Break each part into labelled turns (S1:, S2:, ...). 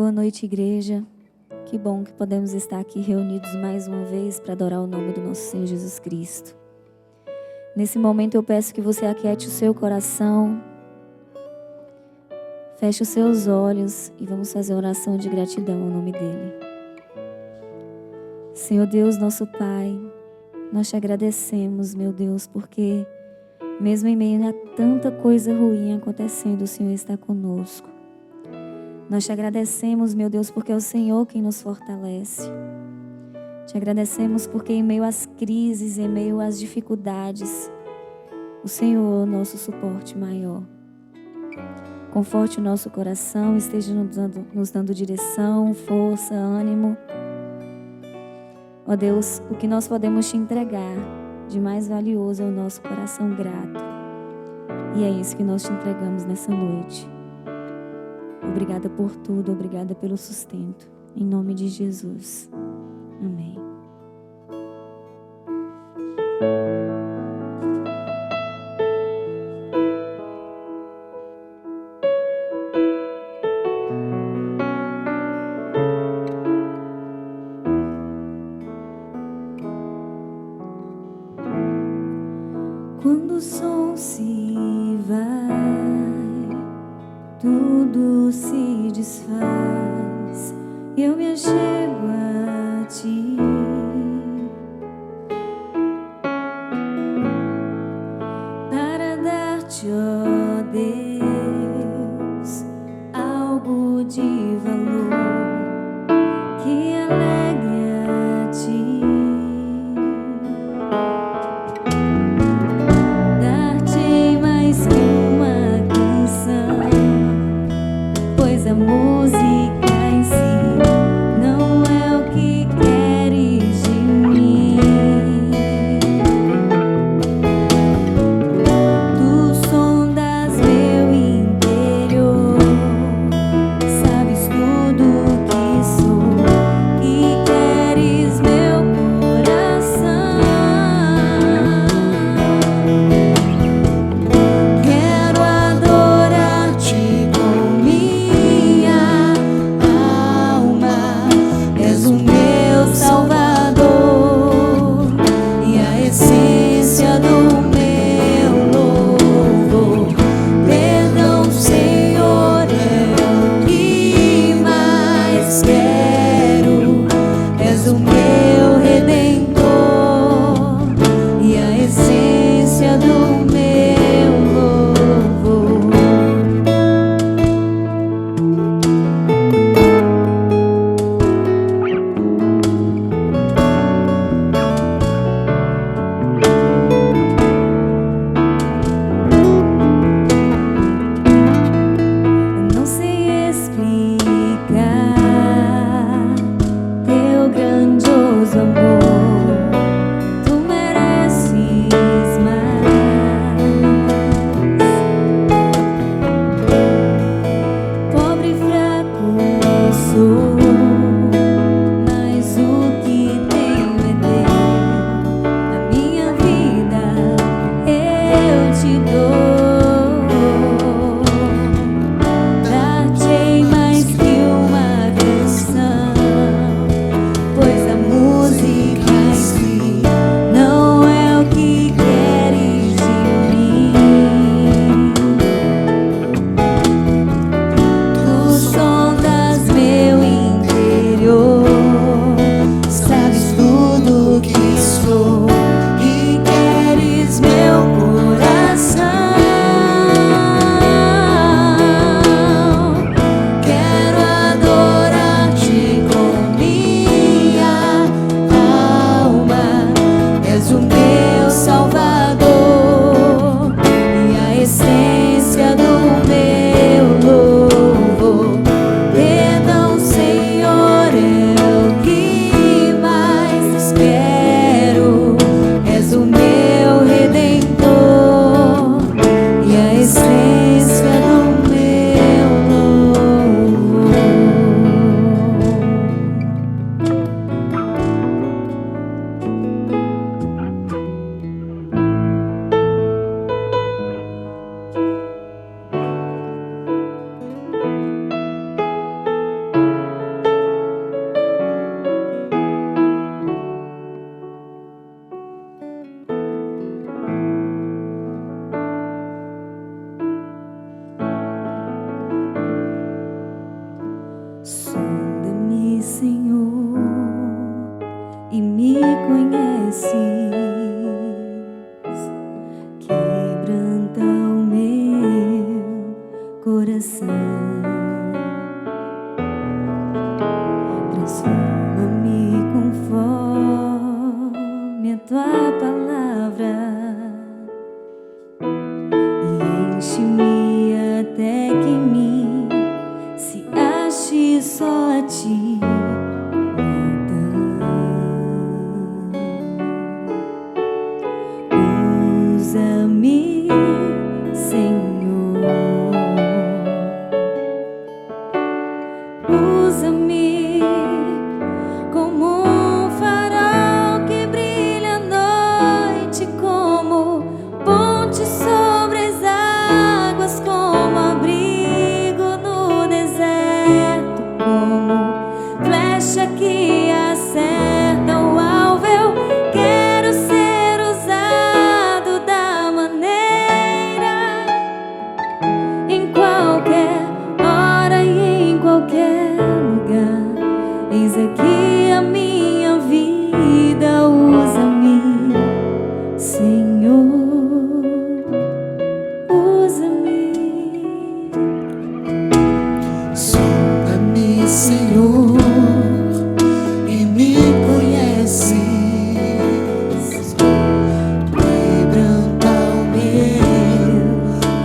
S1: Boa noite, igreja. Que bom que podemos estar aqui reunidos mais uma vez para adorar o nome do nosso Senhor Jesus Cristo. Nesse momento eu peço que você aquiete o seu coração, feche os seus olhos e vamos fazer oração de gratidão ao nome dEle. Senhor Deus, nosso Pai, nós te agradecemos, meu Deus, porque mesmo em meio a tanta coisa ruim acontecendo, o Senhor está conosco. Nós te agradecemos, meu Deus, porque é o Senhor quem nos fortalece. Te agradecemos porque em meio às crises, em meio às dificuldades, o Senhor é o nosso suporte maior. Conforte o nosso coração, esteja nos dando direção, força, ânimo. Ó Deus, o que nós podemos te entregar de mais valioso é o nosso coração grato. E é isso que nós te entregamos nessa noite. Obrigada por tudo, obrigada pelo sustento. Em nome de Jesus. Amém. Quando o som se vai, tudo se desfaz, eu me achego a ti. Para dar-te, ó Deus, algo de valor que alegre a ti. Dar-te mais que uma canção, pois a música em si não é o que queres de mim. Tu sondas meu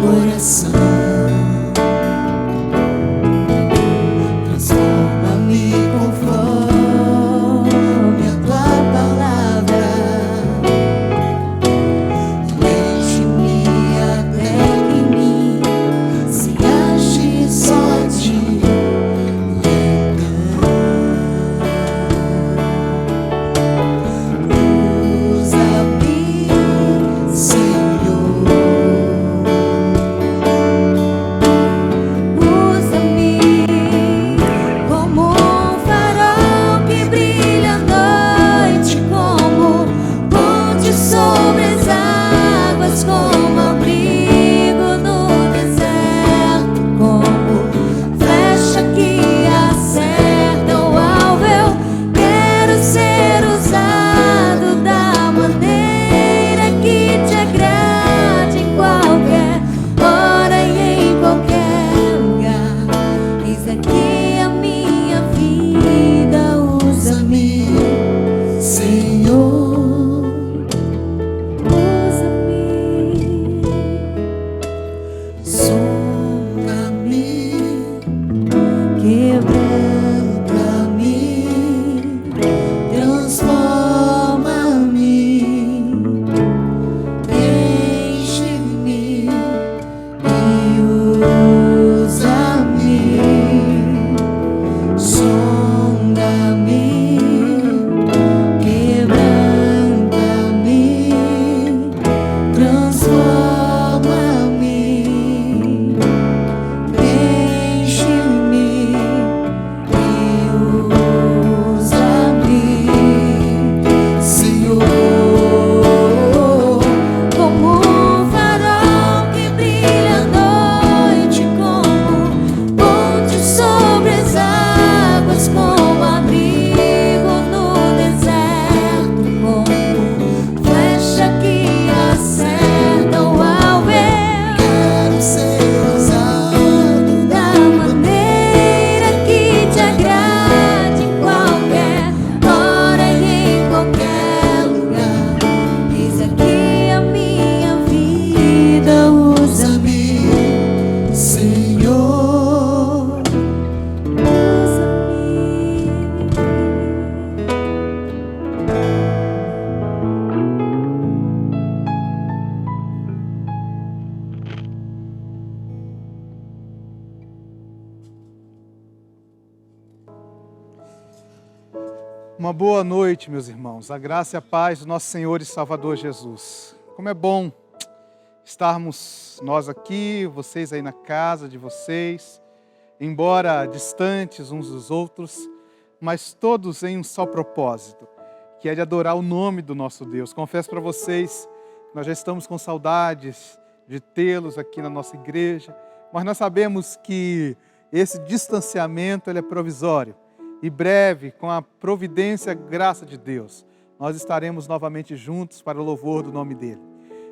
S2: coração. Transforma-me conforme a tua palavra. Enche-me até que em mim se ache só ti.
S3: Uma boa noite, meus irmãos. A graça e a paz do nosso Senhor e Salvador Jesus. Como é bom estarmos nós aqui, vocês aí na casa de vocês, embora distantes uns dos outros, mas todos em um só propósito, que é de adorar o nome do nosso Deus. Confesso para vocês que nós já estamos com saudades de tê-los aqui na nossa igreja, mas nós sabemos que esse distanciamento ele é provisório. E breve, com a providência e a graça de Deus, nós estaremos novamente juntos para o louvor do nome dEle.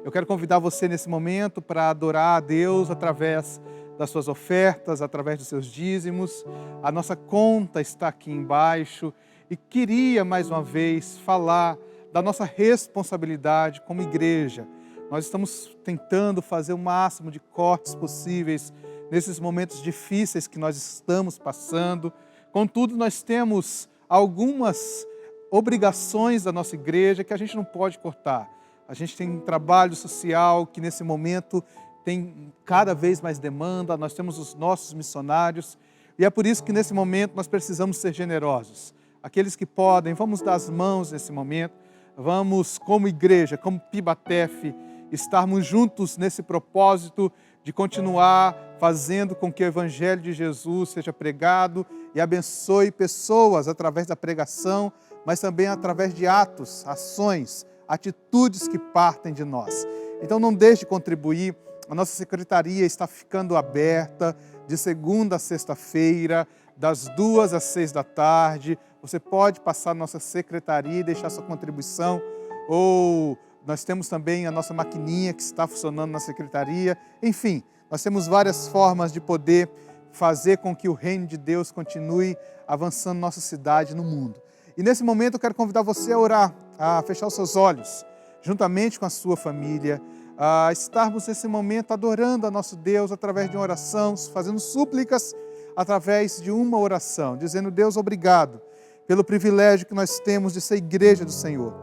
S3: Eu quero convidar você nesse momento para adorar a Deus através das suas ofertas, através dos seus dízimos. A nossa conta está aqui embaixo e queria mais uma vez falar da nossa responsabilidade como igreja. Nós estamos tentando fazer o máximo de cortes possíveis nesses momentos difíceis que nós estamos passando. Contudo, nós temos algumas obrigações da nossa igreja que a gente não pode cortar. A gente tem um trabalho social que nesse momento tem cada vez mais demanda, nós temos os nossos missionários e é por isso que nesse momento nós precisamos ser generosos. Aqueles que podem, vamos dar as mãos nesse momento, vamos como igreja, como Pibatef, estarmos juntos nesse propósito de continuar fazendo com que o Evangelho de Jesus seja pregado e abençoe pessoas através da pregação, mas também através de atos, ações, atitudes que partem de nós. Então não deixe de contribuir, a nossa secretaria está ficando aberta de segunda a sexta-feira, das 2 às 6 da tarde. Você pode passar na nossa secretaria e deixar sua contribuição, ou nós temos também a nossa maquininha que está funcionando na secretaria. Enfim, nós temos várias formas de poder fazer com que o reino de Deus continue avançando na nossa cidade e no mundo. E nesse momento eu quero convidar você a orar, a fechar os seus olhos, juntamente com a sua família, a estarmos nesse momento adorando a nosso Deus através de uma oração, fazendo súplicas através de uma oração, dizendo: Deus, obrigado pelo privilégio que nós temos de ser igreja do Senhor.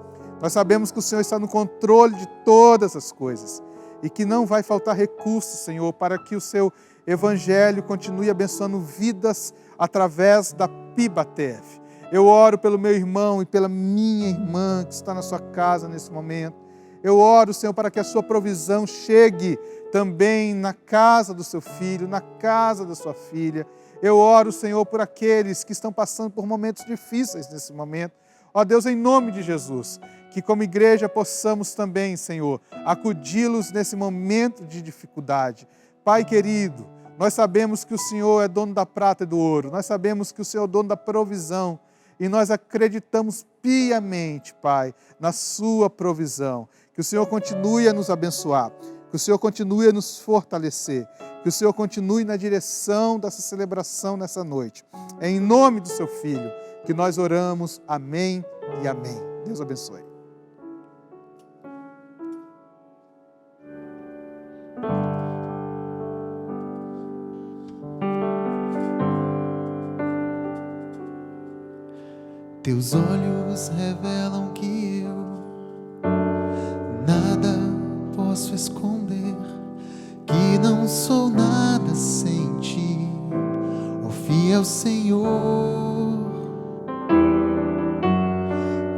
S3: Nós sabemos que o Senhor está no controle de todas as coisas e que não vai faltar recursos, Senhor, para que o seu evangelho continue abençoando vidas através da Pibatev. Eu oro pelo meu irmão e pela minha irmã que está na sua casa nesse momento. Eu oro, Senhor, para que a sua provisão chegue também na casa do seu filho, na casa da sua filha. Eu oro, Senhor, por aqueles que estão passando por momentos difíceis nesse momento. Ó Deus, em nome de Jesus, que como igreja possamos também, Senhor, acudi-los nesse momento de dificuldade. Pai querido, nós sabemos que o Senhor é dono da prata e do ouro, nós sabemos que o Senhor é dono da provisão e nós acreditamos piamente, Pai, na sua provisão. Que o Senhor continue a nos abençoar, que o Senhor continue a nos fortalecer, que o Senhor continue na direção dessa celebração nessa noite. É em nome do seu Filho que nós oramos. Amém e amém. Deus abençoe.
S2: Teus olhos revelam que eu nada posso esconder, que não sou nada sem ti, ó fiel Senhor.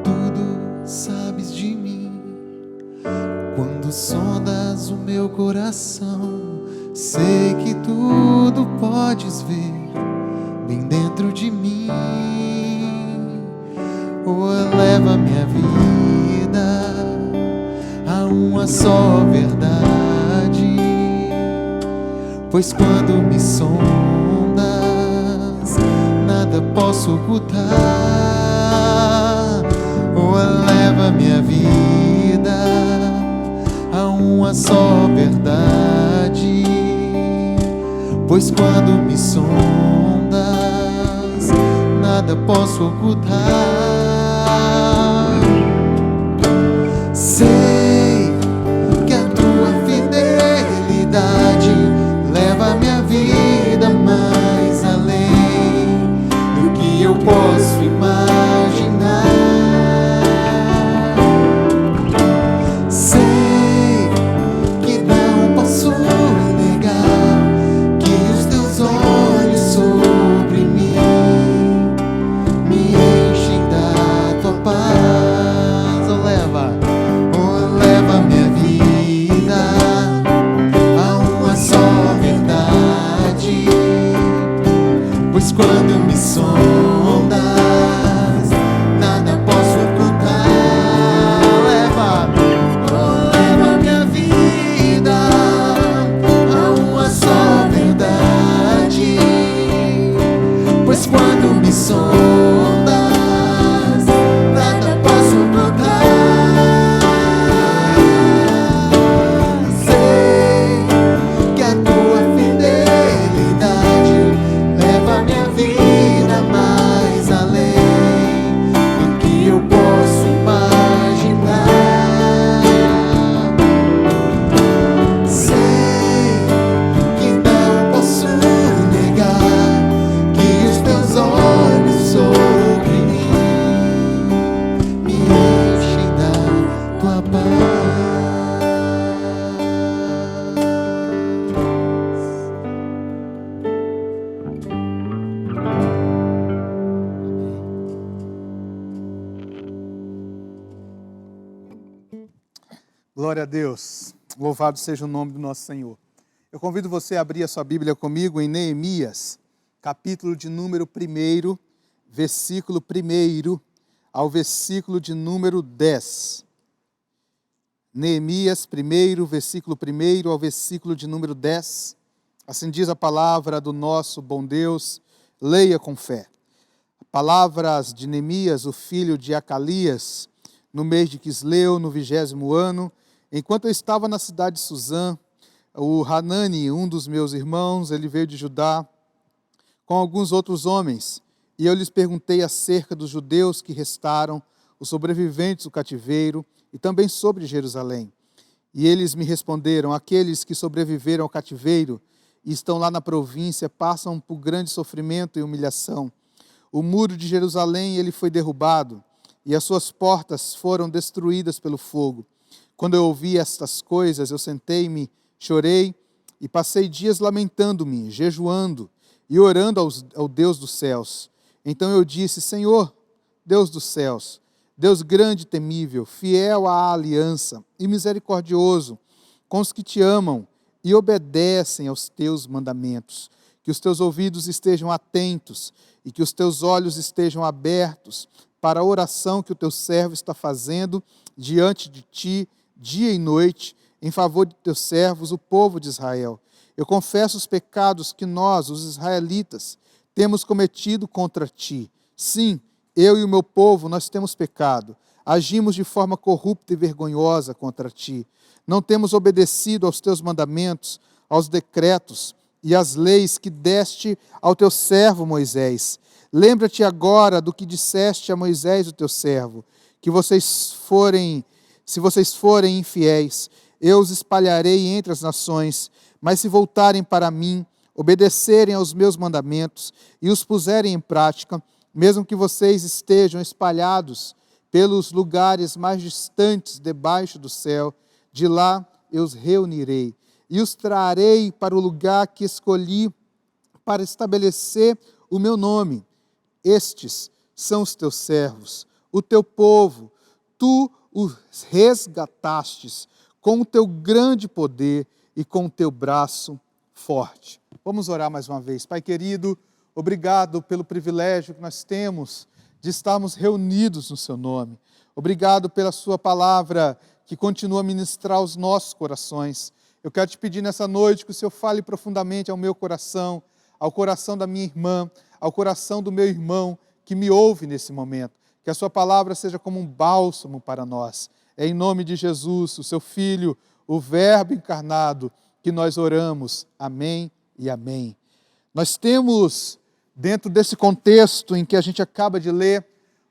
S2: Tudo sabes de mim, quando sondas o meu coração, sei que tudo podes ver bem dentro de mim. Oh, leva minha vida a uma só verdade, pois quando me sondas, nada posso ocultar. Oh, leva minha vida a uma só verdade, pois quando me sondas, nada posso ocultar. Sei que a tua fidelidade leva minha vida mais além do que eu posso imaginar. Sei que não posso negar que os teus olhos sobre mim me enchem da tua paz. Oh, leva minha vida a uma só verdade, pois quando me sondas, nada posso ocultar. Leva minha vida a uma só verdade, pois quando me sondas, nada posso ocultar. Sei que a tua fidelidade leva minha vida mais além do que eu posso imaginar. Sei que não posso negar que os teus olhos sobre mim me enchem da tua paz.
S3: Glória a Deus. Louvado seja o nome do nosso Senhor. Eu convido você a abrir a sua Bíblia comigo em Neemias, capítulo de número 1, versículo 1 ao versículo de número 10. Neemias 1, versículo 1 ao versículo de número 10. Assim diz a palavra do nosso bom Deus. Leia com fé. Palavras de Neemias, o filho de Acalias, no mês de Quisleu, no 20º ano, enquanto eu estava na cidade de Suzã, o Hanani, um dos meus irmãos, ele veio de Judá com alguns outros homens, e eu lhes perguntei acerca dos judeus que restaram, os sobreviventes do cativeiro, e também sobre Jerusalém. E eles me responderam: aqueles que sobreviveram ao cativeiro e estão lá na província passam por grande sofrimento e humilhação. O muro de Jerusalém ele foi derrubado e as suas portas foram destruídas pelo fogo. Quando eu ouvi estas coisas, eu sentei-me, chorei e passei dias lamentando-me, jejuando e orando ao Deus dos céus. Então eu disse: Senhor, Deus dos céus, Deus grande e temível, fiel à aliança e misericordioso com os que te amam e obedecem aos teus mandamentos, que os teus ouvidos estejam atentos e que os teus olhos estejam abertos para a oração que o teu servo está fazendo diante de ti, dia e noite, em favor de teus servos, o povo de Israel. Eu confesso os pecados que nós, os israelitas, temos cometido contra ti. Sim, eu e o meu povo, nós temos pecado. Agimos de forma corrupta e vergonhosa contra ti. Não temos obedecido aos teus mandamentos, aos decretos e às leis que deste ao teu servo Moisés. Lembra-te agora do que disseste a Moisés, o teu servo, que se vocês forem infiéis, eu os espalharei entre as nações, mas se voltarem para mim, obedecerem aos meus mandamentos e os puserem em prática, mesmo que vocês estejam espalhados pelos lugares mais distantes debaixo do céu, de lá eu os reunirei e os trarei para o lugar que escolhi para estabelecer o meu nome. Estes são os teus servos, o teu povo, tu os resgatastes com o teu grande poder e com o teu braço forte. Vamos orar mais uma vez. Pai querido, obrigado pelo privilégio que nós temos de estarmos reunidos no seu nome. Obrigado pela sua palavra que continua a ministrar aos nossos corações. Eu quero te pedir nessa noite que o Senhor fale profundamente ao meu coração, ao coração da minha irmã, ao coração do meu irmão que me ouve nesse momento. Que a sua palavra seja como um bálsamo para nós. É em nome de Jesus, o seu Filho, o Verbo encarnado, que nós oramos. Amém e amém. Nós temos, dentro desse contexto em que a gente acaba de ler,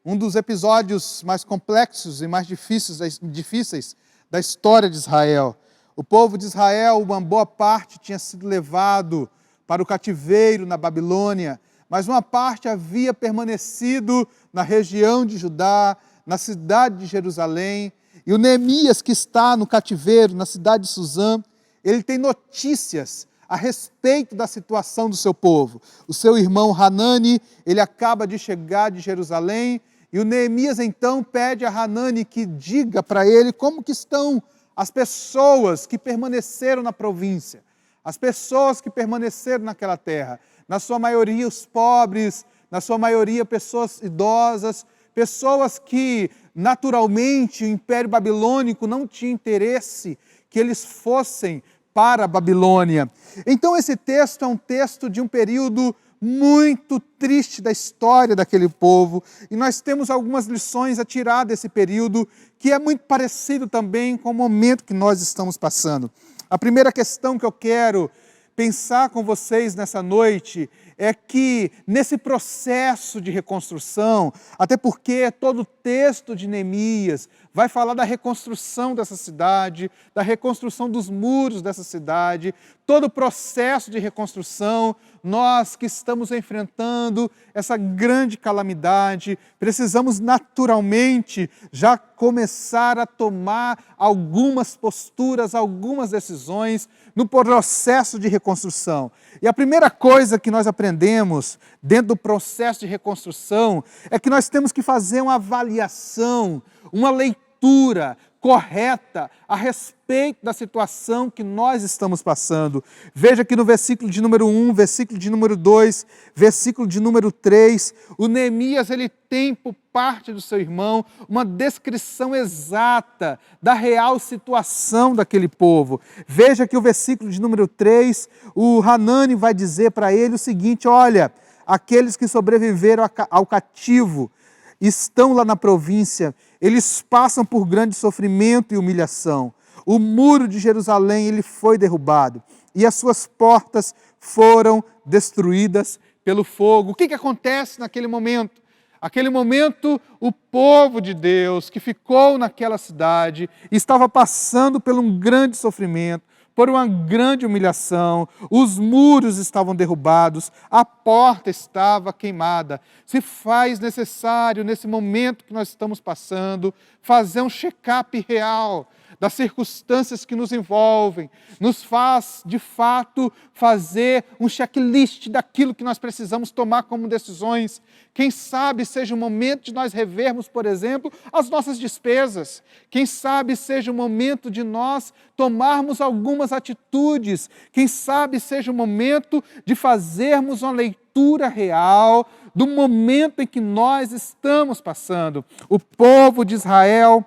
S3: um dos episódios mais complexos e mais difíceis da história de Israel. O povo de Israel, uma boa parte, tinha sido levado para o cativeiro na Babilônia, mas uma parte havia permanecido na região de Judá, na cidade de Jerusalém. E o Neemias, que está no cativeiro, na cidade de Suzã, ele tem notícias a respeito da situação do seu povo. O seu irmão Hanani, ele acaba de chegar de Jerusalém, e o Neemias então pede a Hanani que diga para ele como que estão as pessoas que permaneceram na província, as pessoas que permaneceram naquela terra. Na sua maioria os pobres, na sua maioria pessoas idosas, pessoas que naturalmente o Império Babilônico não tinha interesse que eles fossem para a Babilônia. Então esse texto é um texto de um período muito triste da história daquele povo, e nós temos algumas lições a tirar desse período, que é muito parecido também com o momento que nós estamos passando. A primeira questão que eu quero pensar com vocês nessa noite é que nesse processo de reconstrução, até porque todo o texto de Neemias vai falar da reconstrução dessa cidade, da reconstrução dos muros dessa cidade, todo o processo de reconstrução, nós que estamos enfrentando essa grande calamidade, precisamos naturalmente já começar a tomar algumas posturas, algumas decisões no processo de reconstrução. E a primeira coisa que nós aprendemos dentro do processo de reconstrução é que nós temos que fazer uma avaliação, uma leitura correta a respeito da situação que nós estamos passando. Veja que no versículo de número 1, versículo de número 2, versículo de número 3, o Neemias ele tem por parte do seu irmão uma descrição exata da real situação daquele povo. Veja que o versículo de número 3, o Hanani vai dizer para ele o seguinte: olha, aqueles que sobreviveram ao cativo estão lá na província, eles passam por grande sofrimento e humilhação. O muro de Jerusalém ele foi derrubado e as suas portas foram destruídas pelo fogo. O que acontece naquele momento? Aquele momento, o povo de Deus que ficou naquela cidade estava passando por um grande sofrimento, por uma grande humilhação, os muros estavam derrubados, a porta estava queimada. Se faz necessário, nesse momento que nós estamos passando, fazer um check-up real das circunstâncias que nos envolvem, nos faz, de fato, fazer um checklist daquilo que nós precisamos tomar como decisões. Quem sabe seja o momento de nós revermos, por exemplo, as nossas despesas. Quem sabe seja o momento de nós tomarmos algumas atitudes. Quem sabe seja o momento de fazermos uma leitura real do momento em que nós estamos passando. O povo de Israel,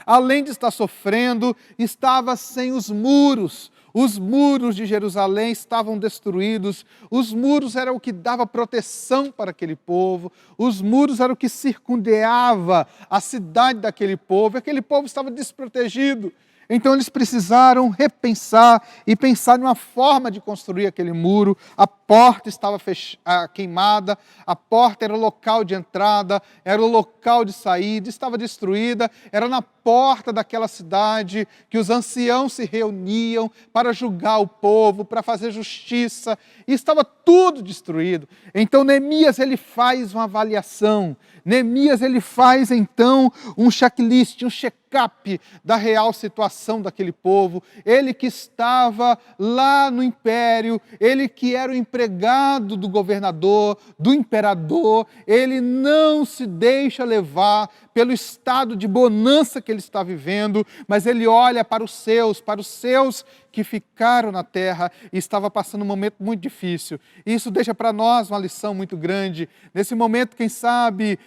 S3: além de estar sofrendo, estava sem os muros. Os muros de Jerusalém estavam destruídos. Os muros eram o que dava proteção para aquele povo. Os muros eram o que circundeava a cidade daquele povo. Aquele povo estava desprotegido. Então eles precisaram repensar e pensar em uma forma de construir aquele muro. A porta estava queimada, a porta era o local de entrada, era o local de saída, estava destruída, era na porta daquela cidade que os anciãos se reuniam para julgar o povo, para fazer justiça, e estava tudo destruído. Então Neemias ele faz uma avaliação, Neemias ele faz então um checklist, um check-up da real situação daquele povo. Ele que estava lá no império, ele que era o empregado do governador, do imperador, ele não se deixa levar pelo estado de bonança que ele está vivendo, mas ele olha para os seus que ficaram na terra e estava passando um momento muito difícil. E isso deixa para nós uma lição muito grande. Nesse momento, quem sabe,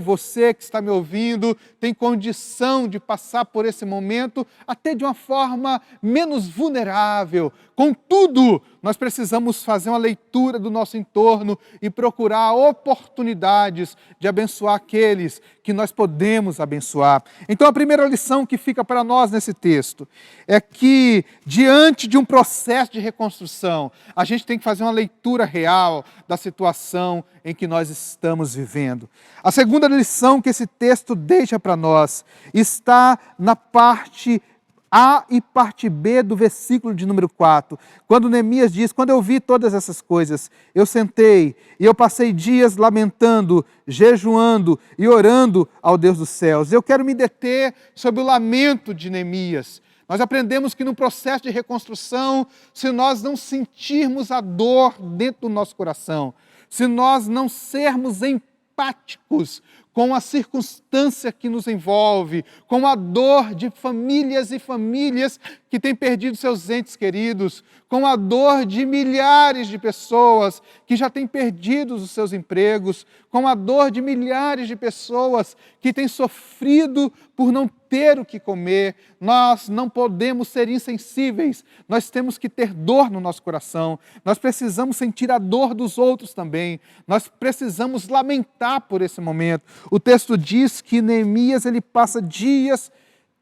S3: você que está me ouvindo, tem condição de passar por esse momento até de uma forma menos vulnerável. Contudo, nós precisamos fazer uma leitura do nosso entorno e procurar oportunidades de abençoar aqueles que nós podemos abençoar. Então, a primeira lição que fica para nós nesse texto é que, diante de um processo de reconstrução, a gente tem que fazer uma leitura real da situação em que nós estamos vivendo. A segunda lição que esse texto deixa para nós está na parte A e parte B do versículo de número 4, quando Neemias diz: quando eu vi todas essas coisas, eu sentei e eu passei dias lamentando, jejuando e orando ao Deus dos céus. Eu quero me deter sobre o lamento de Neemias. Nós aprendemos que no processo de reconstrução, se nós não sentirmos a dor dentro do nosso coração, se nós não sermos empáticos com a circunstância que nos envolve, com a dor de famílias e famílias que têm perdido seus entes queridos, com a dor de milhares de pessoas que já têm perdido os seus empregos, com a dor de milhares de pessoas que têm sofrido por não ter o que comer. Nós não podemos ser insensíveis, nós temos que ter dor no nosso coração, nós precisamos sentir a dor dos outros também, nós precisamos lamentar por esse momento. O texto diz que Neemias ele passa dias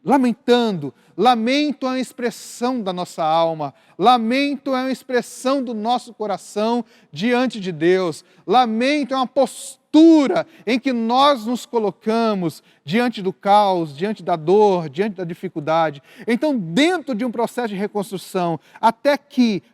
S3: lamentando. Lamento é uma expressão da nossa alma, lamento é uma expressão do nosso coração diante de Deus, lamento é uma postura em que nós nos colocamos diante do caos, diante da dor, diante da dificuldade. Então, dentro de um processo de reconstrução,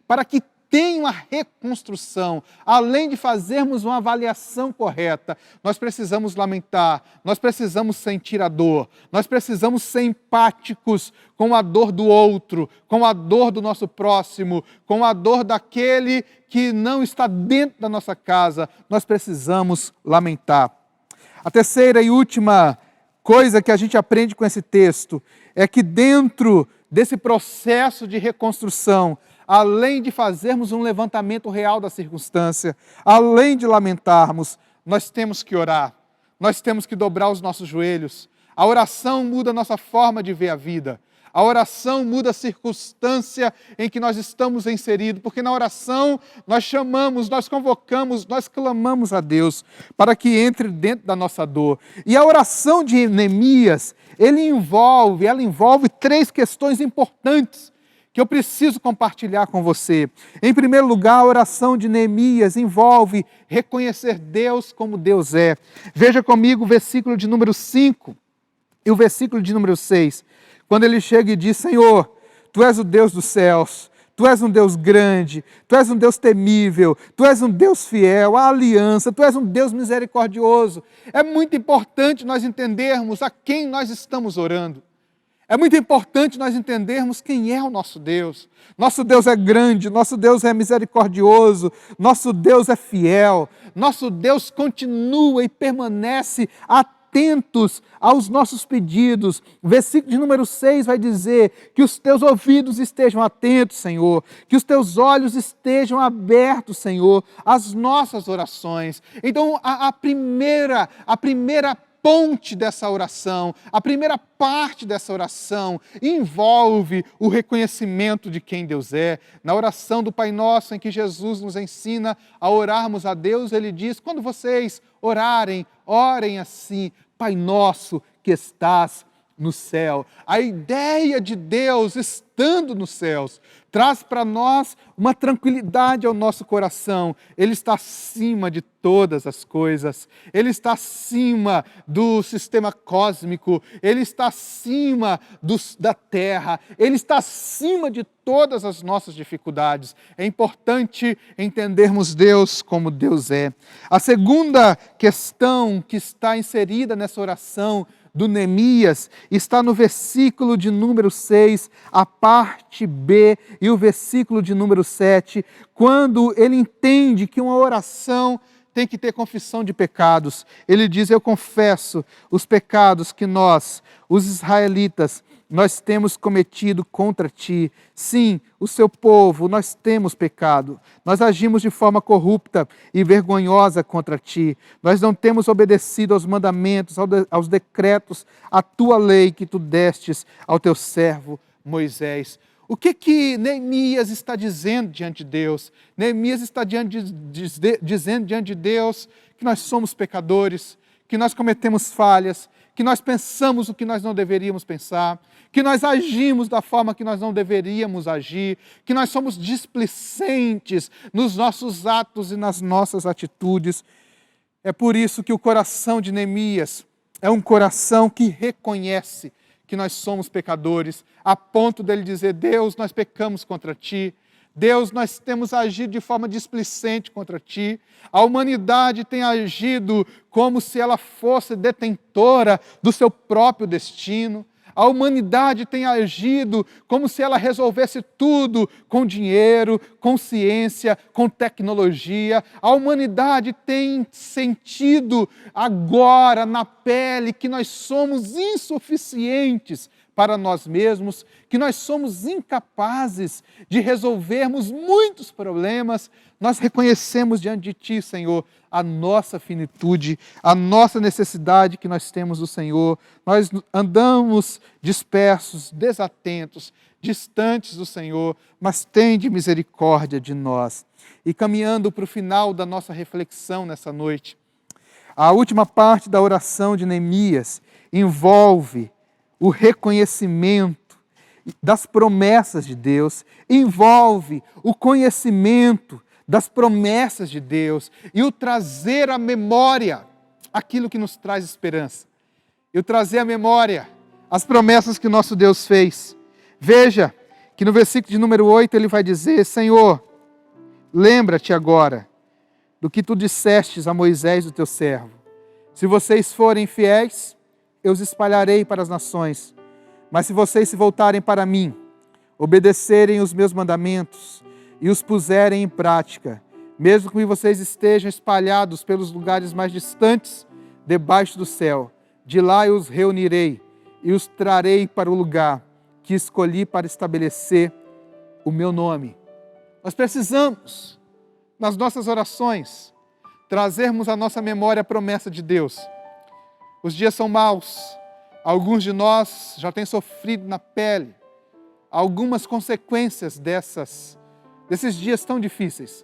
S3: para que tenha uma reconstrução, além de fazermos uma avaliação correta, nós precisamos lamentar, nós precisamos sentir a dor, nós precisamos ser empáticos com a dor do outro, com a dor do nosso próximo, com a dor daquele que não está dentro da nossa casa. Nós precisamos lamentar. A terceira e última coisa que a gente aprende com esse texto é que dentro desse processo de reconstrução, além de fazermos um levantamento real da circunstância, além de lamentarmos, nós temos que orar, nós temos que dobrar os nossos joelhos. A oração muda a nossa forma de ver a vida. A oração muda a circunstância em que nós estamos inseridos, porque na oração nós chamamos, nós convocamos, nós clamamos a Deus para que entre dentro da nossa dor. E a oração de Neemias, ela envolve 3 questões importantes que eu preciso compartilhar com você. Em primeiro lugar, a oração de Neemias envolve reconhecer Deus como Deus é. Veja comigo o versículo de número 5 e o versículo de número 6. Quando ele chega e diz: Senhor, Tu és o Deus dos céus, Tu és um Deus grande, Tu és um Deus temível, Tu és um Deus fiel, a aliança, Tu és um Deus misericordioso. É muito importante nós entendermos a quem nós estamos orando. É muito importante nós entendermos quem é o nosso Deus. Nosso Deus é grande, nosso Deus é misericordioso, nosso Deus é fiel, nosso Deus continua e permanece atentos aos nossos pedidos. O versículo de número 6 vai dizer que os teus ouvidos estejam atentos, Senhor, que os teus olhos estejam abertos, Senhor, às nossas orações. Então, a primeira ponte dessa oração, a primeira parte dessa oração envolve o reconhecimento de quem Deus é. Na oração do Pai Nosso, em que Jesus nos ensina a orarmos a Deus, Ele diz: quando vocês orarem, orem assim: Pai Nosso que estás no céu. A ideia de Deus estando nos céus traz para nós uma tranquilidade ao nosso coração. Ele está acima de todas as coisas. Ele está acima do sistema cósmico. Ele está acima da terra. Ele está acima de todas as nossas dificuldades. É importante entendermos Deus como Deus é. A segunda questão que está inserida nessa oração do Neemias está no versículo de número 6, a parte B, e o versículo de número 7, quando ele entende que uma oração tem que ter confissão de pecados. Ele diz: eu confesso os pecados que nós, os israelitas, nós temos cometido contra ti. Sim, o seu povo, nós temos pecado. Nós agimos de forma corrupta e vergonhosa contra ti. Nós não temos obedecido aos mandamentos, aos decretos, à tua lei que tu destes ao teu servo Moisés. O que Neemias está dizendo diante de Deus? Neemias está dizendo diante de Deus que nós somos pecadores, que nós cometemos falhas, que nós pensamos o que nós não deveríamos pensar, que nós agimos da forma que nós não deveríamos agir, que nós somos displicentes nos nossos atos e nas nossas atitudes. É por isso que o coração de Neemias é um coração que reconhece que nós somos pecadores, a ponto dele dizer: Deus, nós pecamos contra ti. Deus, nós temos agido de forma displicente contra ti. A humanidade tem agido como se ela fosse detentora do seu próprio destino. A humanidade tem agido como se ela resolvesse tudo com dinheiro, com ciência, com tecnologia. A humanidade tem sentido agora na pele que nós somos insuficientes para nós mesmos, que nós somos incapazes de resolvermos muitos problemas. Nós reconhecemos diante de ti, Senhor, a nossa finitude, a nossa necessidade que nós temos do Senhor. Nós andamos dispersos, desatentos, distantes do Senhor, mas tende misericórdia de nós. E caminhando para o final da nossa reflexão nessa noite, a última parte da oração de Neemias envolve o reconhecimento das promessas de Deus, envolve o conhecimento das promessas de Deus e o trazer à memória aquilo que nos traz esperança. E o trazer à memória as promessas que nosso Deus fez. Veja que no versículo de número 8 ele vai dizer: Senhor, lembra-te agora do que tu dissestes a Moisés, o teu servo. Se vocês forem fiéis, eu os espalharei para as nações. Mas se vocês se voltarem para mim, obedecerem os meus mandamentos e os puserem em prática, mesmo que vocês estejam espalhados pelos lugares mais distantes debaixo do céu, de lá eu os reunirei e os trarei para o lugar que escolhi para estabelecer o meu nome. Nós precisamos, nas nossas orações, trazermos à nossa memória a promessa de Deus. Os dias são maus, alguns de nós já têm sofrido na pele algumas consequências desses dias tão difíceis.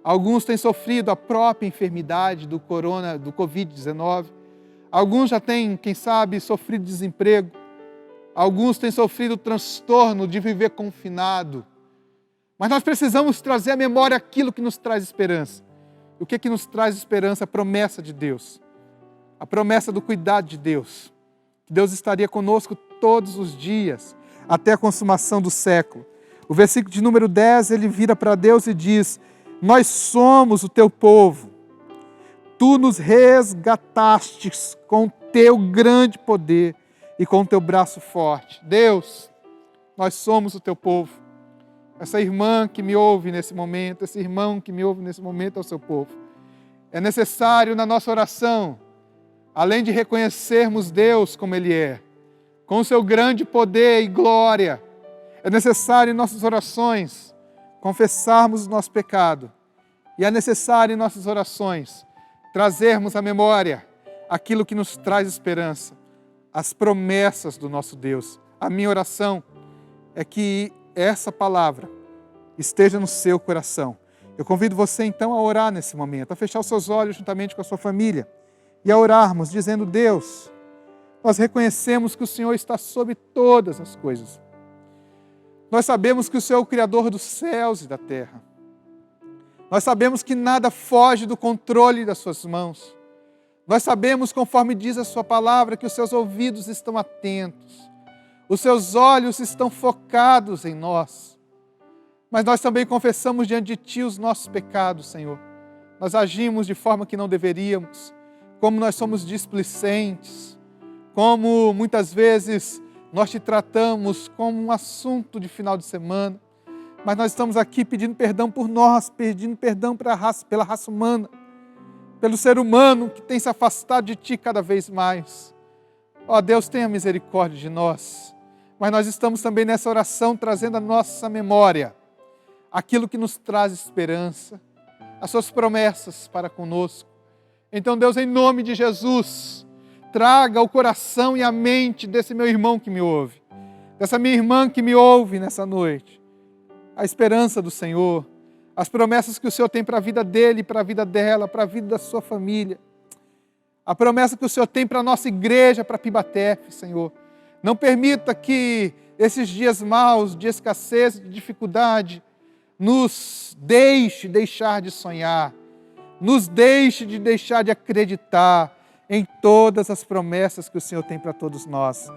S3: Alguns têm sofrido a própria enfermidade do Covid-19. Alguns já têm, quem sabe, sofrido desemprego. Alguns têm sofrido o transtorno de viver confinado. Mas nós precisamos trazer à memória aquilo que nos traz esperança. E o que nos traz esperança? A promessa de Deus. A promessa do cuidado de Deus. Que Deus estaria conosco todos os dias, até a consumação do século. O versículo de número 10, ele vira para Deus e diz: nós somos o teu povo. Tu nos resgatastes com o teu grande poder e com o teu braço forte. Deus, nós somos o teu povo. Essa irmã que me ouve nesse momento, esse irmão que me ouve nesse momento é o seu povo. É necessário na nossa oração, além de reconhecermos Deus como Ele é, com o seu grande poder e glória, é necessário em nossas orações confessarmos o nosso pecado. E é necessário em nossas orações trazermos à memória aquilo que nos traz esperança, as promessas do nosso Deus. A minha oração é que essa palavra esteja no seu coração. Eu convido você então a orar nesse momento, a fechar os seus olhos juntamente com a sua família e a orarmos dizendo: Deus, nós reconhecemos que o Senhor está sobre todas as coisas. Nós sabemos que o Senhor é o Criador dos céus e da terra. Nós sabemos que nada foge do controle das suas mãos. Nós sabemos, conforme diz a sua palavra, que os seus ouvidos estão atentos. Os seus olhos estão focados em nós. Mas nós também confessamos diante de Ti os nossos pecados, Senhor. Nós agimos de forma que não deveríamos, como nós somos displicentes, como muitas vezes nós Te tratamos como um assunto de final de semana. Mas nós estamos aqui pedindo perdão por nós, pedindo perdão pela raça humana, pelo ser humano que tem se afastado de Ti cada vez mais. Ó Deus, tenha misericórdia de nós. Mas nós estamos também nessa oração trazendo à nossa memória aquilo que nos traz esperança, as Suas promessas para conosco. Então, Deus, em nome de Jesus, traga o coração e a mente desse meu irmão que me ouve, dessa minha irmã que me ouve nessa noite, a esperança do Senhor, as promessas que o Senhor tem para a vida dele, para a vida dela, para a vida da sua família. A promessa que o Senhor tem para a nossa igreja, para Pibatefe, Senhor. Não permita que esses dias maus, de escassez, de dificuldade, nos deixe deixar de sonhar, nos deixe de deixar de acreditar em todas as promessas que o Senhor tem para todos nós.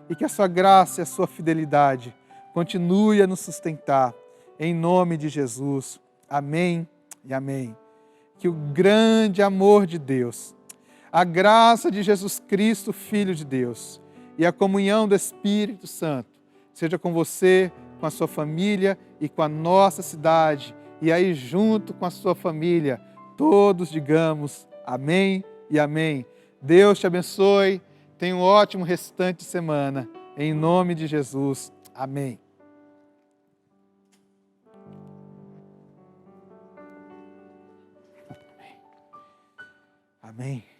S3: E que a sua graça e a sua fidelidade continue a nos sustentar. Em nome de Jesus. Amém e amém. Que o grande amor de Deus, a graça de Jesus Cristo, Filho de Deus, e a comunhão do Espírito Santo seja com você, com a sua família e com a nossa cidade. E aí, junto com a sua família, todos digamos amém e amém. Deus te abençoe. Tenha um ótimo restante de semana. Em nome de Jesus. Amém. Amém.